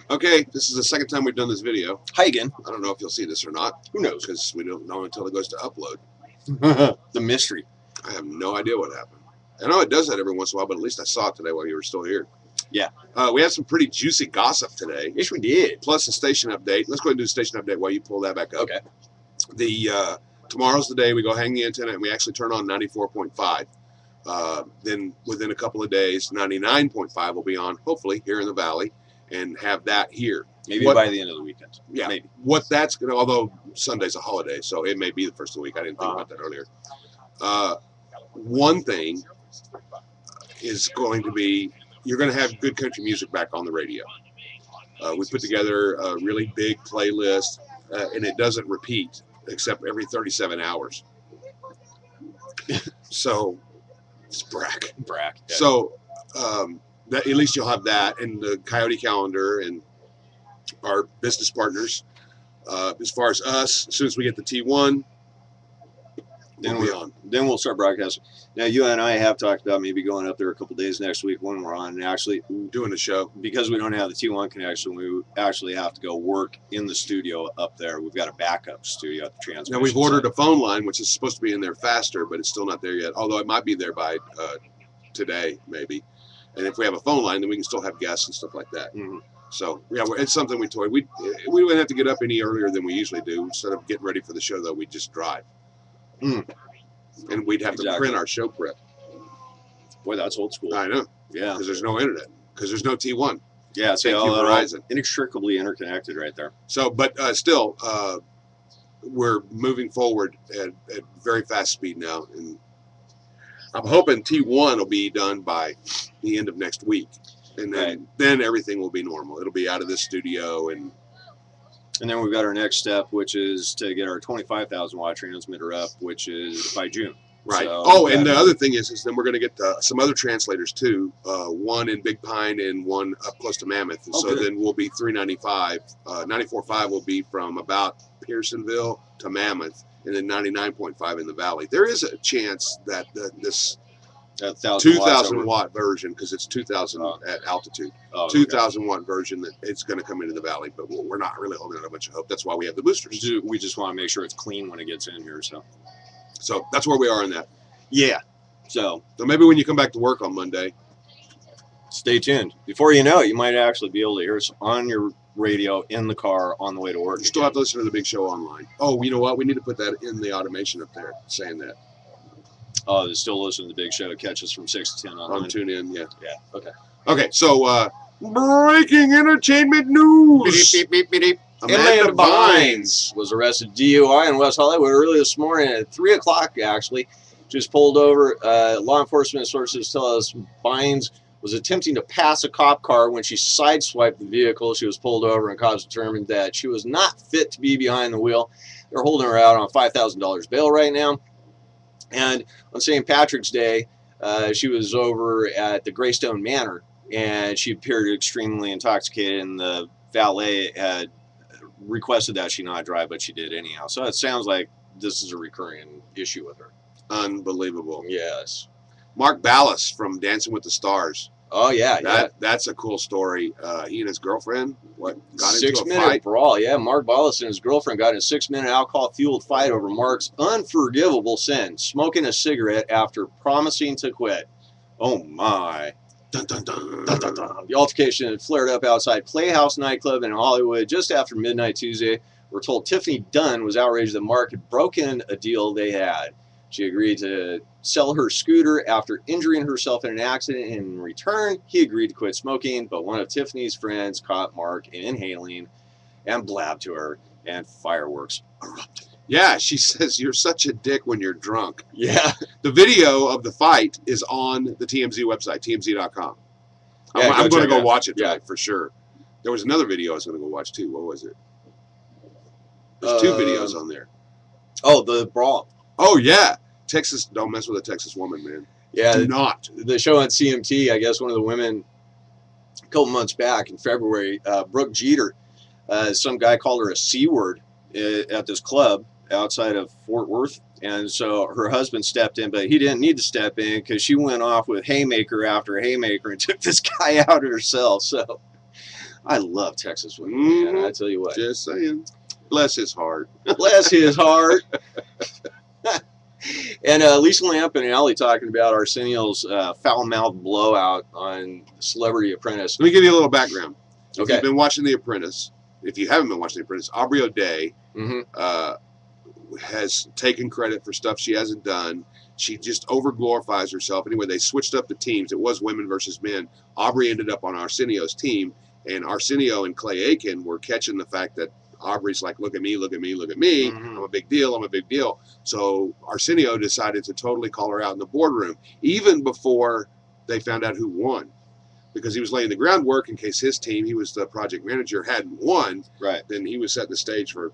Okay, this is the second time we've done this video. Hi again. I don't know if you'll see this or not. Who knows? Because we don't know until it goes to upload. The mystery. I have no idea what happened. I know it does that every once in a while, but at least I saw it today while you were still here. Yeah. We had some pretty juicy gossip today. Yes, we did. Plus a station update. Let's go ahead and do the station update while you pull that back up. Okay. Tomorrow's the day we go hang the antenna and we actually turn on 94.5. Then within a couple of days, 99.5 will be on, hopefully, here in the valley, and have that here. Maybe by the end of the weekend. Yeah. Maybe. What that's going to, although Sunday's a holiday, so it may be the first of the week. I didn't think about that earlier. One thing is going to be, you're going to have good country music back on the radio. We put together a really big playlist, and it doesn't repeat except every 37 hours. So it's brack. Yeah. So that, at least you'll have that, and the Coyote calendar, and our business partners. As far as us, as soon as we get the T1, then we'll start broadcasting. Now, you and I have talked about maybe going up there a couple days next week when we're on and actually doing the show. Because we don't have the T1 connection, we actually have to go work in the studio up there. We've got a backup studio at the transmission. Now, we've ordered a phone line, which is supposed to be in there faster, but it's still not there yet, although it might be there by today, maybe. And if we have a phone line, then we can still have guests and stuff like that. Mm-hmm. So, yeah, it's something we toyed. We wouldn't have to get up any earlier than we usually do. Instead of getting ready for the show, though, we'd just drive. And we'd have to print our show prep. Boy, that's old school. I know. Yeah. Because there's no internet. Because there's no T1. Yeah, thank you, Verizon. Inextricably interconnected right there. So, but still, we're moving forward at very fast speed now. And I'm hoping T1 will be done by the end of next week. And then everything will be normal. It'll be out of this studio. And then we've got our next step, which is to get our 25,000 watt transmitter up, which is by June. Right. So, and the other thing is then we're going to get some other translators too. One in Big Pine and one up close to Mammoth. And so then we'll be 395. 94.5 will be from about Pearsonville to Mammoth, and then 99.5 in the valley. There is a chance that this 2,000 watt version, because it's 2,000 at altitude, 2,000 watt version, that it's going to come into the valley, but we're not really holding out a bunch of hope. That's why we have the boosters. We just want to make sure it's clean when it gets in here. So that's where we are in that. Yeah. So maybe when you come back to work on Monday, stay tuned. Before you know it, you might actually be able to hear us on your radio in the car on the way to work. You still have to listen to the big show online. Oh, you know what? We need to put that in the automation up there, saying that. Oh, they're still listening to the big show. Catch us from 6 to 10 online. On TuneIn, yeah. Yeah, okay. Okay, so breaking entertainment news. Beep, beep, beep, beep. Amanda Bynes was arrested DUI in West Hollywood early this morning at 3 o'clock, actually. Just pulled over. Law enforcement sources tell us Bynes was attempting to pass a cop car when she sideswiped the vehicle. She was pulled over, and cops determined that she was not fit to be behind the wheel. They're holding her out on $5,000 bail right now. And on St. Patrick's Day, she was over at the Greystone Manor, and she appeared extremely intoxicated, and the valet had requested that she not drive, but she did anyhow. So it sounds like this is a recurring issue with her. Unbelievable. Yes. Mark Ballas from Dancing with the Stars. Oh, yeah. That's a cool story. He and his girlfriend, got into a 6-minute brawl. Yeah, Mark Ballas and his girlfriend got in a 6-minute alcohol-fueled fight over Mark's unforgivable sin, smoking a cigarette after promising to quit. Oh, my. Dun, dun, dun, dun, dun, dun. The altercation had flared up outside Playhouse nightclub in Hollywood just after midnight Tuesday. We're told Tiffany Dunn was outraged that Mark had broken a deal they had. She agreed to sell her scooter after injuring herself in an accident. In return, he agreed to quit smoking, but one of Tiffany's friends caught Mark inhaling and blabbed to her, and fireworks erupted. Yeah, she says, "You're such a dick when you're drunk." Yeah. The video of the fight is on the TMZ website, tmz.com. Yeah, I'm going to go watch it tonight for sure. There was another video I was going to go watch too. What was it? There's two videos on there. Oh, the brawl. Oh, yeah. Texas, don't mess with a Texas woman, man. Yeah. Do not. The show on CMT, I guess one of the women a couple months back in February, Brooke Jeter, some guy called her a C word at this club outside of Fort Worth. And so her husband stepped in, but he didn't need to step in because she went off with haymaker after haymaker and took this guy out herself. So I love Texas women, man. I tell you what. Just saying. Bless his heart. Bless his heart. And Lisa Lamp and Allie talking about Arsenio's foul-mouthed blowout on Celebrity Apprentice. Let me give you a little background. If Okay. you've been watching The Apprentice, if you haven't been watching The Apprentice, Aubrey O'Day has taken credit for stuff she hasn't done. She just over-glorifies herself. Anyway, they switched up the teams. It was women versus men. Aubrey ended up on Arsenio's team, and Arsenio and Clay Aiken were catching the fact that Aubrey's like, look at me, look at me, look at me. I'm a big deal. I'm a big deal. So Arsenio decided to totally call her out in the boardroom, even before they found out who won, because he was laying the groundwork in case his team, he was the project manager, hadn't won. Right. Then he was setting the stage for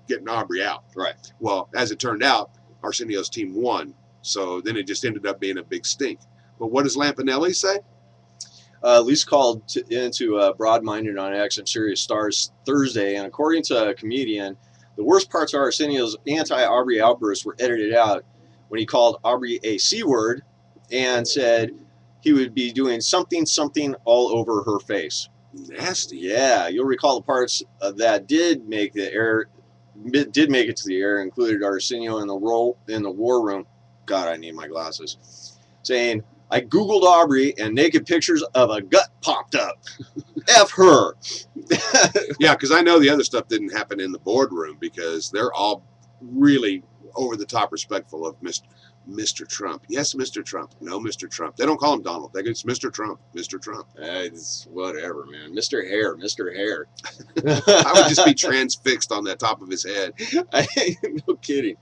getting Aubrey out. Right. Well, as it turned out, Arsenio's team won. So then it just ended up being a big stink. But what does Lampanelli say? Lisa called into Broad-Minded on X and Serious Stars Thursday, and according to a comedian, the worst parts of Arsenio's anti-Aubrey outbursts were edited out when he called Aubrey a C-word and said he would be doing something all over her face. Nasty. Yeah, you'll recall the parts that did make it to the air included Arsenio in the war room. God, I need my glasses. Saying, I Googled Aubrey and naked pictures of a gut popped up. F her. Yeah, because I know the other stuff didn't happen in the boardroom because they're all really over the top respectful of Mr. Trump. Yes, Mr. Trump. No, Mr. Trump. They don't call him Donald. They go, it's Mr. Trump. Mr. Trump. It's whatever, man. Mr. Hair. Mr. Hair. I would just be transfixed on the top of his head. No kidding.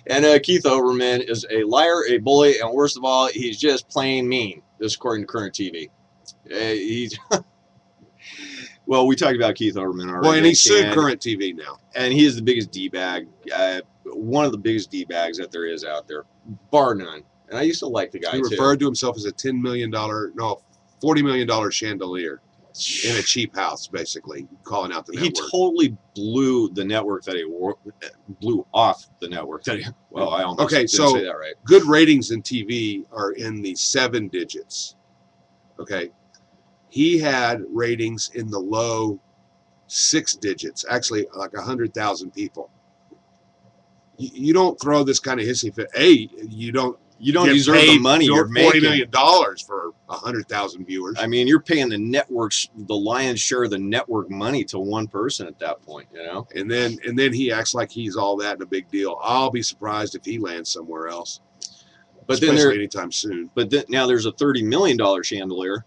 And Keith Olbermann is a liar, a bully, and worst of all, he's just plain mean. This according to Current TV. Well, we talked about Keith Olbermann already. Well, and he sued Current TV now. And he is the biggest D-bag, one of the biggest D-bags that there is out there, bar none. And I used to like the guy, He referred to himself as a $40 million chandelier in a cheap house, basically, calling out the network. He totally blew the network that he blew off the network that he. Well, I almost didn't say that right. Good ratings in TV are in the 7 digits. Okay, he had ratings in the low 6 digits, actually like 100,000 people. You don't throw this kind of hissy fit. You don't deserve the money you're making. $40 million for 100,000 viewers. I mean, you're paying the networks the lion's share of the network money to one person at that point, you know. And then he acts like he's all that and a big deal. I'll be surprised if he lands somewhere else. But especially anytime soon. But now there's a $30 million chandelier.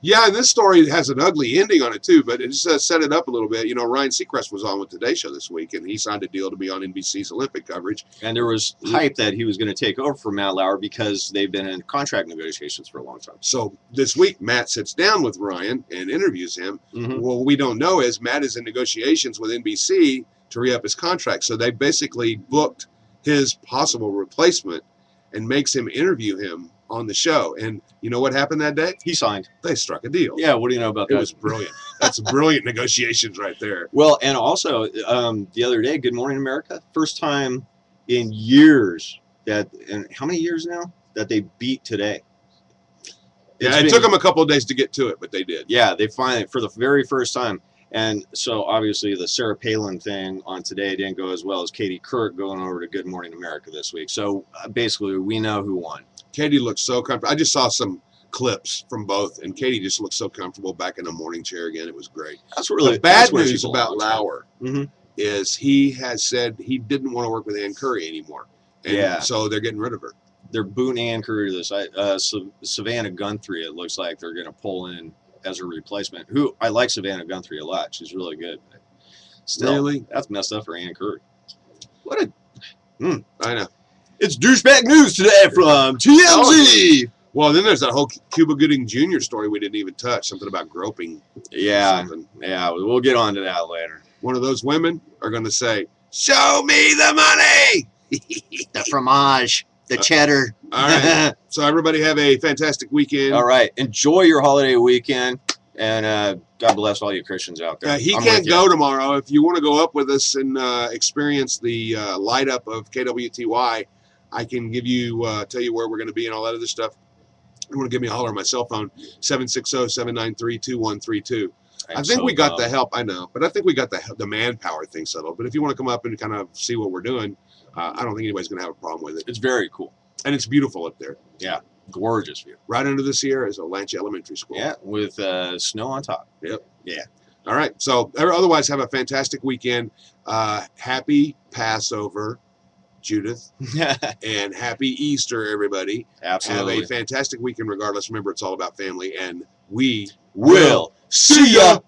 Yeah, and this story has an ugly ending on it too, but it just set it up a little bit. You know, Ryan Seacrest was on with Today Show this week, and he signed a deal to be on NBC's Olympic coverage. And there was hype that he was going to take over for Matt Lauer because they've been in contract negotiations for a long time. So this week, Matt sits down with Ryan and interviews him. Well, what we don't know is Matt is in negotiations with NBC to re-up his contract. So they basically booked his possible replacement and makes him interview him on the show. And you know what happened that day? He signed. They struck a deal. Yeah, what do you know about that? It was brilliant. That's brilliant negotiations right there. Well, and also the other day, Good Morning America, first time in years and how many years now that they beat Today? It took them a couple of days to get to it, but they did. Yeah, they finally, for the very first time. And so obviously the Sarah Palin thing on Today didn't go as well as Katie Couric going over to Good Morning America this week. So basically we know who won. Katie looked so comfortable. I just saw some clips from both, and Katie just looked so comfortable back in the morning chair again. It was great. That's really the bad news about Lauer is he has said he didn't want to work with Ann Curry anymore. And so they're getting rid of her. They're booting Ann Curry to this. Savannah Guthrie, it looks like they're going to pull in as a replacement. Who I like Savannah Guthrie a lot. She's really good. Still, really? That's messed up for Ann Curry. What a I know. It's douchebag news today from TMZ. Well, then there's that whole Cuba Gooding Jr. story we didn't even touch. Something about groping. Yeah, we'll get on to that later. One of those women are going to say, "Show me the money." The fromage, the cheddar. All right. So everybody have a fantastic weekend. All right. Enjoy your holiday weekend. And God bless all you Christians out there. He can't go tomorrow. If you want to go up with us and experience the light up of KWTY, I can give you tell you where we're going to be and all that other stuff. You want to give me a holler on my cell phone, 760-793-2132. I think we got the help. I know, but I think we got the manpower thing settled. But if you want to come up and kind of see what we're doing, I don't think anybody's going to have a problem with it. It's very cool. And it's beautiful up there. Yeah. Gorgeous view. Right under the Sierra is Olanche Elementary School. Yeah, with snow on top. Yep. Yeah. All right. So otherwise, have a fantastic weekend. Happy Passover, Judith, and happy Easter, everybody. Absolutely. Have a fantastic weekend regardless. Remember, it's all about family, and we will see ya.